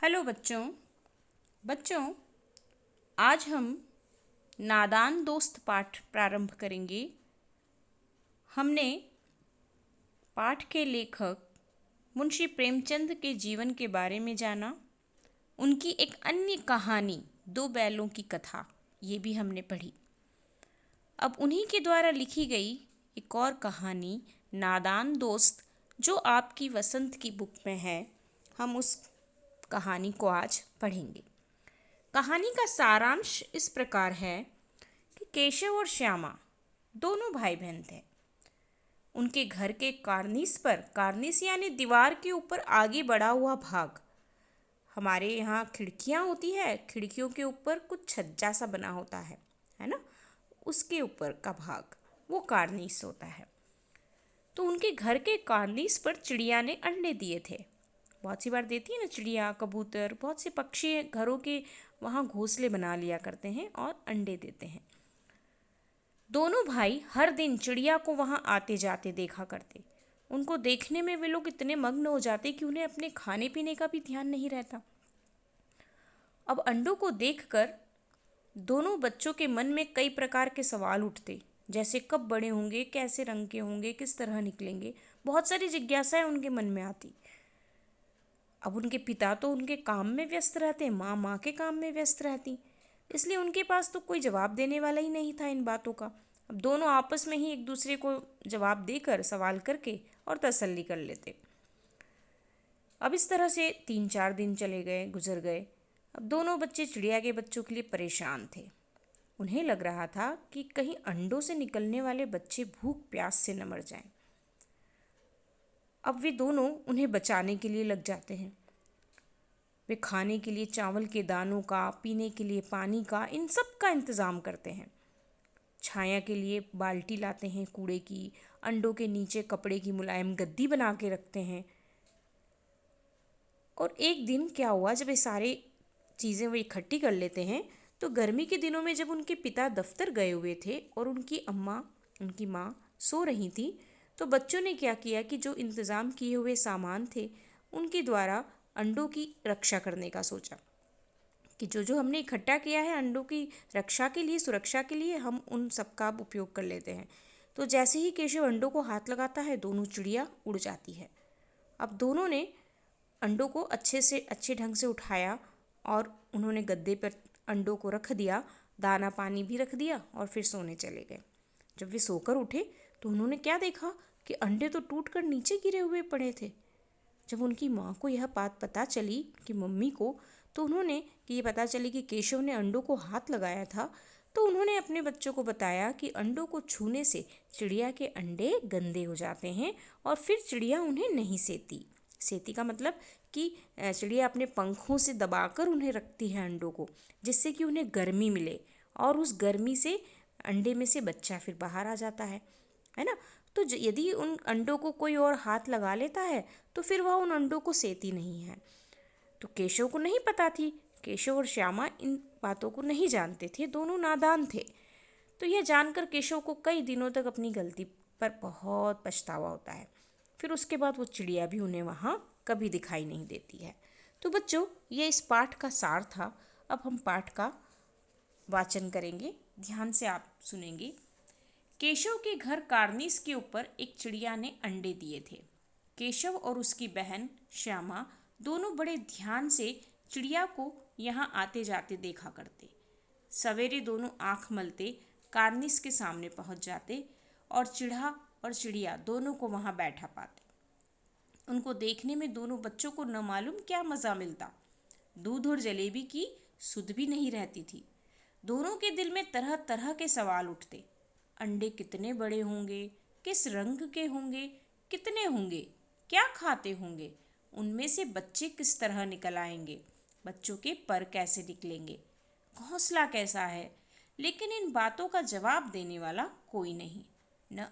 Hello बच्चों। बच्चों, आज हम नादान दोस्त पाठ प्रारंभ करेंगे। हमने पाठ के लेखक मुंशी प्रेमचंद के जीवन के बारे में जाना। उनकी एक अन्य कहानी दो बैलों की कथा, ये भी हमने पढ़ी। अब उन्हीं के द्वारा लिखी गई एक और कहानी नादान दोस्त, जो आपकी वसंत की बुक में है, हम उस कहानी को आज पढ़ेंगे। कहानी का सारांश इस प्रकार है कि केशव और श्यामा दोनों भाई बहन थे। उनके घर के कार्निस यानी दीवार के ऊपर आगे बढ़ा हुआ भाग, हमारे यहाँ खिड़कियाँ होती है, खिड़कियों के ऊपर कुछ छज्जा सा बना होता है ना, उसके ऊपर का भाग वो कार्निस होता है। तो उनके घर के कार्निस पर चिड़िया ने अंडे दिए थे। बहुत सी बार देती है ना चिड़िया, कबूतर, बहुत से पक्षी घरों के वहाँ घोंसले बना लिया करते हैं और अंडे देते हैं। दोनों भाई हर दिन चिड़िया को वहाँ आते जाते देखा करते। उनको देखने में वे लोग इतने मग्न हो जाते कि उन्हें अपने खाने पीने का भी ध्यान नहीं रहता। अब अंडों को देखकर दोनों बच्चों के मन में कई प्रकार के सवाल उठते, जैसे कब बड़े होंगे, कैसे रंग के होंगे, किस तरह निकलेंगे। बहुत सारी जिज्ञासाएं उनके मन में आती। अब उनके पिता तो उनके काम में व्यस्त रहते, माँ के काम में व्यस्त रहती, इसलिए उनके पास तो कोई जवाब देने वाला ही नहीं था इन बातों का। अब दोनों आपस में ही एक दूसरे को जवाब देकर, सवाल करके और तसल्ली कर लेते। अब इस तरह से 3-4 दिन चले गए, गुजर गए। अब दोनों बच्चे चिड़िया के बच्चों के लिए परेशान थे। उन्हें लग रहा था कि कहीं अंडों से निकलने वाले बच्चे भूख प्यास से न मर जाएं। अब वे दोनों उन्हें बचाने के लिए लग जाते हैं। वे खाने के लिए चावल के दानों का, पीने के लिए पानी का, इन सब का इंतज़ाम करते हैं। छाया के लिए बाल्टी लाते हैं कूड़े की, अंडों के नीचे कपड़े की मुलायम गद्दी बना के रखते हैं। और एक दिन क्या हुआ, जब ये सारे चीज़ें वो इकट्ठी कर लेते हैं, तो गर्मी के दिनों में जब उनके पिता दफ्तर गए हुए थे और उनकी माँ सो रही थी, तो बच्चों ने क्या किया कि जो इंतज़ाम किए हुए सामान थे उनके द्वारा अंडों की रक्षा करने का सोचा कि जो जो हमने इकट्ठा किया है अंडों की रक्षा के लिए, सुरक्षा के लिए, हम उन सब का उपयोग कर लेते हैं। तो जैसे ही केशव अंडों को हाथ लगाता है, दोनों चिड़िया उड़ जाती है। अब दोनों ने अंडों को अच्छे ढंग से उठाया और उन्होंने गद्दे पर अंडों को रख दिया, दाना पानी भी रख दिया और फिर सोने चले गए। जब वे सोकर उठे तो उन्होंने क्या देखा कि अंडे तो टूटकर नीचे गिरे हुए पड़े थे। जब उनकी माँ को यह बात पता चली कि मम्मी को, तो उन्होंने कि ये पता चली कि केशव ने अंडों को हाथ लगाया था, तो उन्होंने अपने बच्चों को बताया कि अंडों को छूने से चिड़िया के अंडे गंदे हो जाते हैं और फिर चिड़िया उन्हें नहीं सेती। सेती का मतलब कि चिड़िया अपने पंखों से दबाकर उन्हें रखती है अंडों को, जिससे कि उन्हें गर्मी मिले और उस गर्मी से अंडे में से बच्चा फिर बाहर आ जाता है ना। तो यदि उन अंडों को कोई और हाथ लगा लेता है तो फिर वह उन अंडों को सेती नहीं है। तो केशव को नहीं पता थी। केशव और श्यामा इन बातों को नहीं जानते थे, दोनों नादान थे। तो यह जानकर केशव को कई दिनों तक अपनी गलती पर बहुत पछतावा होता है। फिर उसके बाद वो चिड़िया भी उन्हें वहाँ कभी दिखाई नहीं देती है। तो बच्चों, ये इस पाठ का सार था। अब हम पाठ का वाचन करेंगे, ध्यान से आप सुनेंगे। केशव के घर कार्निस के ऊपर एक चिड़िया ने अंडे दिए थे। केशव और उसकी बहन श्यामा दोनों बड़े ध्यान से चिड़िया को यहाँ आते जाते देखा करते। सवेरे दोनों आँख मलते कार्निस के सामने पहुँच जाते और चिड़िया दोनों को वहाँ बैठा पाते। उनको देखने में दोनों बच्चों को न मालूम क्या मज़ा मिलता। दूध और जलेबी की सुध भी नहीं रहती थी। दोनों के दिल में तरह तरह के सवाल उठते। अंडे कितने बड़े होंगे, किस रंग के होंगे, कितने होंगे, क्या खाते होंगे, उनमें से बच्चे किस तरह निकल आएंगे, बच्चों के पर कैसे निकलेंगे, घोंसला कैसा है। लेकिन इन बातों का जवाब देने वाला कोई नहीं। न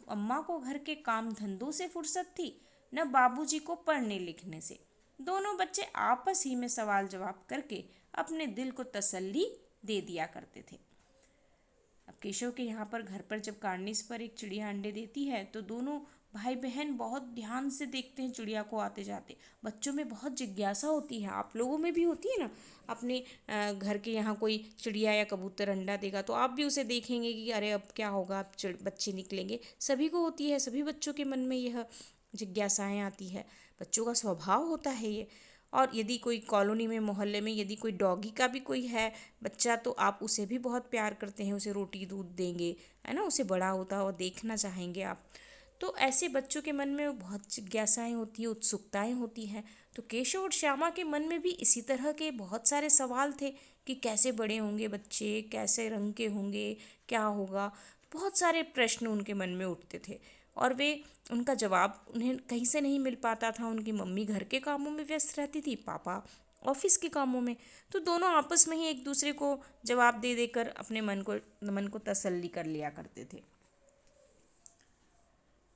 अम्मा को घर के काम धंधों से फुर्सत थी, न बाबूजी को पढ़ने लिखने से। दोनों बच्चे आपस ही में सवाल जवाब करके अपने दिल को तसल्ली दे दिया करते थे। अब केशव के यहाँ पर घर पर जब कार्निस पर एक चिड़िया अंडे देती है तो दोनों भाई बहन बहुत ध्यान से देखते हैं चिड़िया को आते जाते। बच्चों में बहुत जिज्ञासा होती है, आप लोगों में भी होती है ना। अपने घर के यहाँ कोई चिड़िया या कबूतर अंडा देगा तो आप भी उसे देखेंगे कि अरे अब क्या होगा, अब बच्चे निकलेंगे। सभी को होती है, सभी बच्चों के मन में यह जिज्ञासाएं आती है। बच्चों का स्वभाव होता है ये। और यदि कोई कॉलोनी में, मोहल्ले में यदि कोई डॉगी का भी कोई है बच्चा, तो आप उसे भी बहुत प्यार करते हैं, उसे रोटी दूध देंगे, है ना, उसे बड़ा होता हुआ देखना चाहेंगे आप। तो ऐसे बच्चों के मन में बहुत जिज्ञासाएं होती है, उत्सुकताएं होती हैं। तो केशव और श्यामा के मन में भी इसी तरह के बहुत सारे सवाल थे कि कैसे बड़े होंगे बच्चे, कैसे रंग के होंगे, क्या होगा। बहुत सारे प्रश्न उनके मन में उठते थे और वे उनका जवाब उन्हें कहीं से नहीं मिल पाता था। उनकी मम्मी घर के कामों में व्यस्त रहती थी, पापा ऑफिस के कामों में। तो दोनों आपस में ही एक दूसरे को जवाब दे देकर अपने मन को तसल्ली कर लिया करते थे।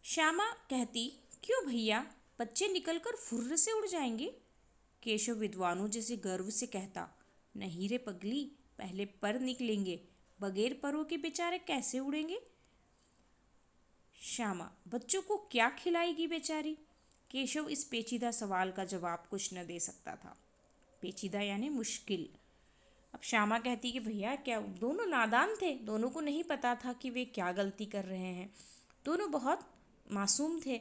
श्यामा कहती, क्यों भैया, बच्चे निकलकर फुर्र से उड़ जाएंगे। केशव विद्वानों जैसे गर्व से कहता, नहीं रे पगली, पहले पर निकलेंगे, बगैर परों के बेचारे कैसे उड़ेंगे। श्यामा, बच्चों को क्या खिलाएगी बेचारी। केशव इस पेचीदा सवाल का जवाब कुछ न दे सकता था। पेचीदा यानी मुश्किल। अब श्यामा कहती कि भैया, क्या दोनों नादान थे, दोनों को नहीं पता था कि वे क्या गलती कर रहे हैं, दोनों बहुत मासूम थे।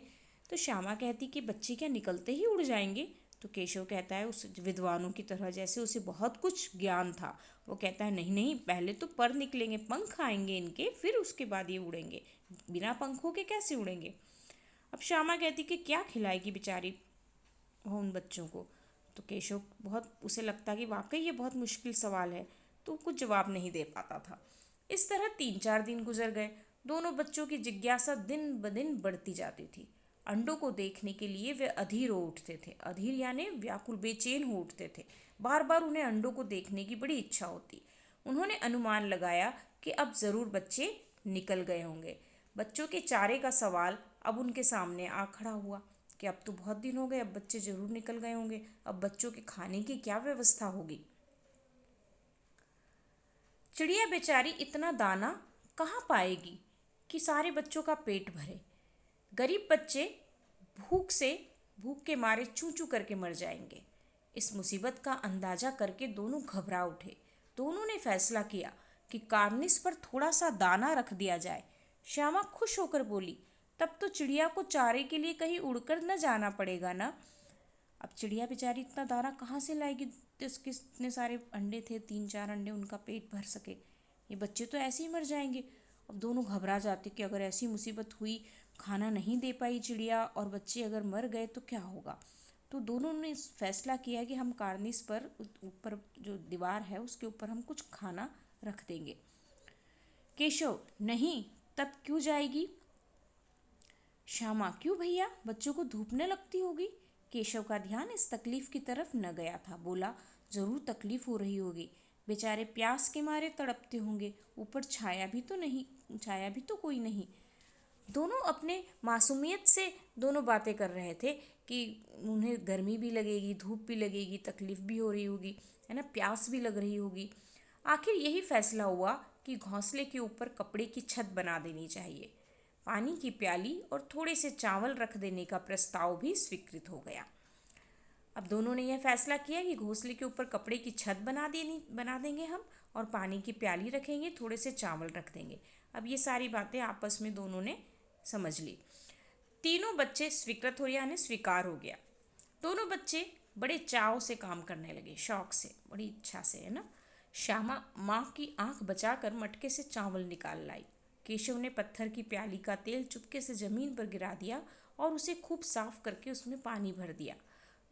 तो श्यामा कहती कि बच्चे क्या निकलते ही उड़ जाएंगे। तो केशव कहता है उस विद्वानों की तरह, जैसे उसे बहुत कुछ ज्ञान था, वो कहता है नहीं नहीं, पहले तो पर निकलेंगे, पंख आएंगे इनके, फिर उसके बाद ये उड़ेंगे, बिना पंखों के कैसे उड़ेंगे। अब श्यामा कहती कि क्या खिलाएगी बेचारी वो उन बच्चों को। तो केशव बहुत, उसे लगता कि वाकई ये बहुत मुश्किल सवाल है, तो कुछ जवाब नहीं दे पाता था। इस तरह 3-4 दिन गुजर गए। दोनों बच्चों की जिज्ञासा दिन ब दिन बढ़ती जाती थी। अंडों को देखने के लिए वे अधीर हो उठते थे। अधीर यानी व्याकुल, बेचैन हो उठते थे। बार बार उन्हें अंडों को देखने की बड़ी इच्छा होती। उन्होंने अनुमान लगाया कि अब ज़रूर बच्चे निकल गए होंगे। बच्चों के चारे का सवाल अब उनके सामने आ खड़ा हुआ कि अब तो बहुत दिन हो गए, अब बच्चे ज़रूर निकल गए होंगे, अब बच्चों के खाने की क्या व्यवस्था होगी। चिड़िया बेचारी इतना दाना कहाँ पाएगी कि सारे बच्चों का पेट भरे। गरीब बच्चे भूख के मारे चूं चूं करके मर जाएंगे। इस मुसीबत का अंदाजा करके दोनों घबरा उठे। दोनों ने फैसला किया कि कार्निस पर थोड़ा सा दाना रख दिया जाए। श्यामा खुश होकर बोली, तब तो चिड़िया को चारे के लिए कहीं उड़कर न जाना पड़ेगा ना। अब चिड़िया बेचारी इतना दाना कहाँ से लाएगी, इसके इतने सारे अंडे थे, 3-4 अंडे उनका पेट भर सके, ये बच्चे तो ऐसे ही मर जाएंगे। अब दोनों घबरा जाते कि अगर ऐसी मुसीबत हुई, खाना नहीं दे पाई चिड़िया और बच्चे अगर मर गए तो क्या होगा। तो दोनों ने फैसला किया कि हम कार्निस पर, ऊपर जो दीवार है उसके ऊपर हम कुछ खाना रख देंगे। केशव, नहीं, तब क्यों जाएगी। श्यामा, क्यों भैया, बच्चों को धूप न लगती होगी। केशव का ध्यान इस तकलीफ की तरफ न गया था। बोला, जरूर तकलीफ हो रही होगी, बेचारे प्यास के मारे तड़पते होंगे, ऊपर छाया भी तो कोई नहीं। दोनों अपने मासूमियत से दोनों बातें कर रहे थे कि उन्हें गर्मी भी लगेगी, धूप भी लगेगी, तकलीफ भी हो रही होगी, है ना, प्यास भी लग रही होगी। आखिर यही फैसला हुआ कि घोंसले के ऊपर कपड़े की छत बना देनी चाहिए। पानी की प्याली और थोड़े से चावल रख देने का प्रस्ताव भी स्वीकृत हो गया। अब दोनों ने यह फैसला किया कि घोंसले के ऊपर कपड़े की छत बना देंगे हम, और पानी की प्याली रखेंगे, थोड़े से चावल रख देंगे। अब ये सारी बातें आपस में दोनों ने समझ ली। तीनों बच्चे स्वीकृत हो, यानी स्वीकार हो गया। दोनों बच्चे बड़े चाव से काम करने लगे, शौक से, बड़ी इच्छा से, है ना। श्यामा माँ की आंख बचाकर मटके से चावल निकाल लाई। केशव ने पत्थर की प्याली का तेल चुपके से जमीन पर गिरा दिया और उसे खूब साफ करके उसमें पानी भर दिया।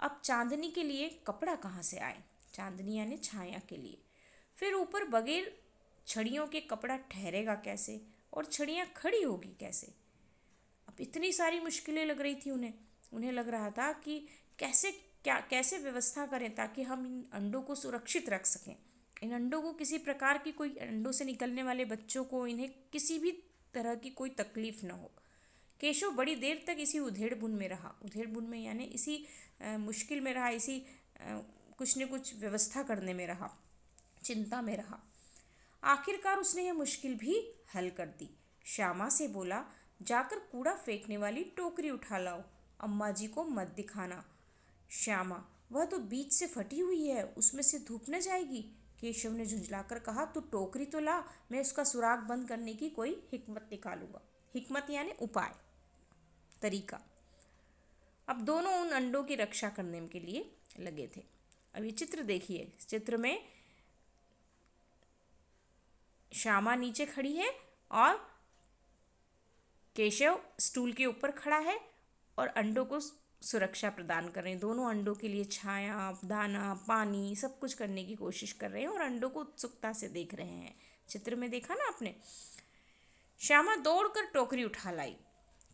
अब चांदनी के लिए कपड़ा कहाँ से आए, चांदनी यानी छाया के लिए। फिर ऊपर बगैर छड़ियों के कपड़ा ठहरेगा कैसे, और छड़ियाँ खड़ी होगी कैसे। अब इतनी सारी मुश्किलें लग रही थी उन्हें लग रहा था कि कैसे व्यवस्था करें ताकि हम इन अंडों को सुरक्षित रख सकें। इन अंडों को किसी प्रकार की, कोई अंडों से निकलने वाले बच्चों को, इन्हें किसी भी तरह की कोई तकलीफ न हो। केशव बड़ी देर तक इसी उधेड़-बुन में रहा, उधेड़-बुन में यानी इसी मुश्किल में रहा, इसी कुछ न कुछ व्यवस्था करने में रहा, चिंता में रहा। आखिरकार उसने यह मुश्किल भी हल कर दी। श्यामा से बोला, जाकर कूड़ा फेंकने वाली टोकरी उठा लाओ, अम्मा जी को मत दिखाना। श्यामा, वह तो बीच से फटी हुई है, उसमें से धूप न जाएगी। केशव ने झुंझलाकर कहा, तू टोकरी तो ला, मैं उसका सुराख बंद करने की कोई हिकमत निकालूंगा। हिकमत यानी उपाय, तरीका। अब दोनों उन अंडों की रक्षा करने के लिए लगे थे। अब ये चित्र देखिए, इस चित्र में श्यामा नीचे खड़ी है और केशव स्टूल के ऊपर खड़ा है और अंडों को सुरक्षा प्रदान कर रहे हैं। दोनों अंडों के लिए छाया, दाना, पानी सब कुछ करने की कोशिश कर रहे हैं और अंडों को उत्सुकता से देख रहे हैं। चित्र में देखा ना आपने। श्यामा दौड़कर टोकरी उठा लाई।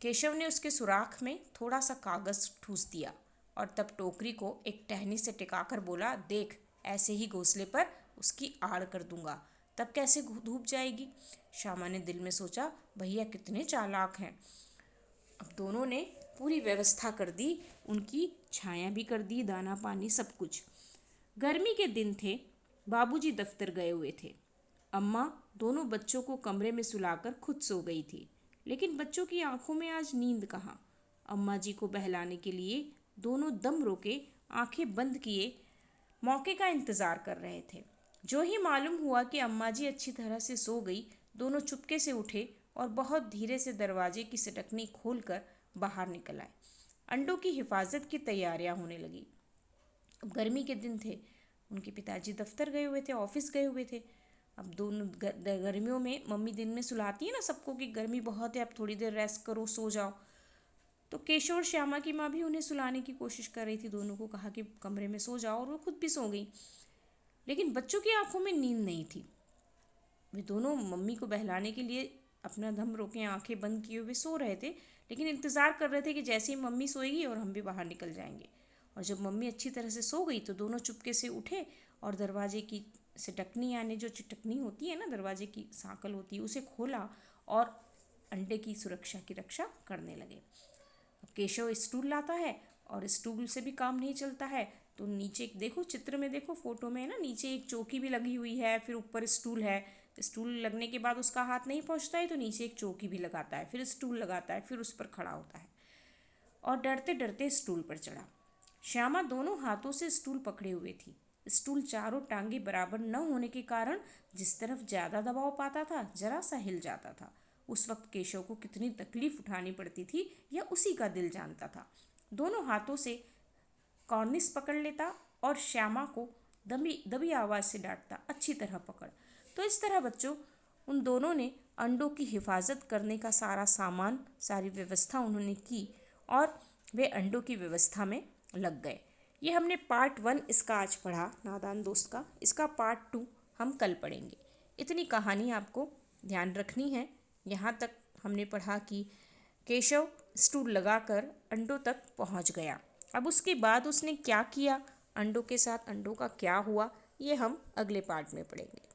केशव ने उसके सुराख में थोड़ा सा कागज ठूस दिया और तब टोकरी को एक टहनी से टिकाकर बोला, देख, ऐसे ही घोंसले पर उसकी आड़ कर दूंगा, तब कैसे धूप जाएगी। श्यामा ने दिल में सोचा, भैया कितने चालाक हैं। अब दोनों ने पूरी व्यवस्था कर दी, उनकी छाया भी कर दी, दाना पानी सब कुछ। गर्मी के दिन थे, बाबूजी दफ्तर गए हुए थे। अम्मा दोनों बच्चों को कमरे में सुलाकर खुद सो गई थी, लेकिन बच्चों की आंखों में आज नींद कहाँ। अम्मा जी को बहलाने के लिए दोनों दम रोके, आंखें बंद किए मौके का इंतज़ार कर रहे थे। जो ही मालूम हुआ कि अम्मा जी अच्छी तरह से सो गई, दोनों चुपके से उठे और बहुत धीरे से दरवाजे की सटकनी खोलकर बाहर निकल आए। अंडों की हिफाजत की तैयारियां होने लगी। अब गर्मी के दिन थे, उनके पिताजी दफ्तर गए हुए थे, ऑफिस गए हुए थे। अब दोनों गर्मियों में मम्मी दिन में सुलाती है ना सबको कि गर्मी बहुत है, अब थोड़ी देर रेस्ट करो, सो जाओ। तो केशव और श्यामा की माँ भी उन्हें सुलाने की कोशिश कर रही थी। दोनों को कहा कि कमरे में सो जाओ और वो खुद भी सो गई। लेकिन बच्चों की आंखों में नींद नहीं थी। वे दोनों मम्मी को बहलाने के लिए अपना दम रोके आंखें बंद किए हुए सो रहे थे, लेकिन इंतज़ार कर रहे थे कि जैसे ही मम्मी सोएगी और हम भी बाहर निकल जाएंगे। और जब मम्मी अच्छी तरह से सो गई तो दोनों चुपके से उठे और दरवाजे की सिटकनी यानी जो चिटकनी होती है ना, दरवाजे की सांकल होती है, उसे खोला और अंडे की सुरक्षा की रक्षा करने लगे। अब केशव स्टूल लाता है और स्टूल से भी काम नहीं चलता है, तो नीचे देखो, चित्र में देखो, फोटो में है ना, नीचे एक चौकी भी लगी हुई है, फिर ऊपर स्टूल है। स्टूल लगने के बाद उसका हाथ नहीं पहुंचता है तो नीचे एक चौकी भी लगाता है, फिर स्टूल लगाता है, फिर उस पर खड़ा होता है और डरते डरते स्टूल पर चढ़ा। श्यामा दोनों हाथों से स्टूल पकड़े हुए थी। स्टूल चारों टांगे बराबर न होने के कारण जिस तरफ ज़्यादा दबाव पाता था जरा सा हिल जाता था। उस वक्त केशव को कितनी तकलीफ उठानी पड़ती थी यह उसी का दिल जानता था। दोनों हाथों से कॉर्निस पकड़ लेता और श्यामा को दबी दबी आवाज़ से डांटता, अच्छी तरह पकड़। तो इस तरह बच्चों, उन दोनों ने अंडों की हिफाजत करने का सारा सामान, सारी व्यवस्था उन्होंने की और वे अंडों की व्यवस्था में लग गए। ये हमने पार्ट 1 इसका आज पढ़ा, नादान दोस्त का। इसका पार्ट 2 हम कल पढ़ेंगे। इतनी कहानी आपको ध्यान रखनी है। यहाँ तक हमने पढ़ा कि केशव स्टूल लगाकर अंडों तक पहुँच गया। अब उसके बाद उसने क्या किया, अंडों के साथ अंडों का क्या हुआ, ये हम अगले पार्ट में पढ़ेंगे।